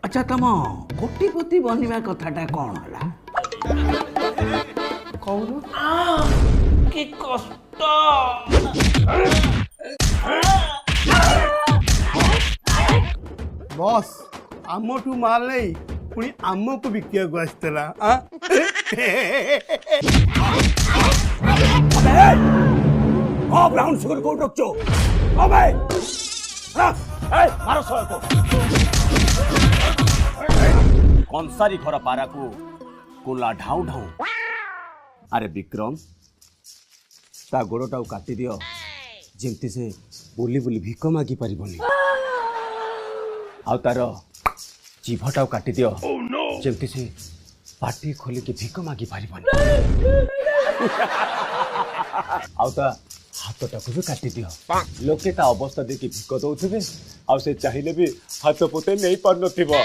अच्छा तुम कोटिपति बनवा कथाटा कौन है कौन कि कष्ट बॉस आमठू माल नहीं पुणी आमको बिकिया को आसला ब्राउन सुगर को रखो ओ भाई मारो सो को कंसारी घर पारा को कोला ढाउ ढाउ अरे विक्रम ता गोड़टा काटी दियो जेमती से बुली बुली भिक मागी पारिबनी आ तार जीभटा काटी दियो जेमती से पाटी खोली के भिक मागी पारिबनी आ ता हाथटा को भी काटी दियो लोके ता अवस्था देखि भिक दउथिबे आ से चाहिले भी हाथ पोते नहीं पार नथिबो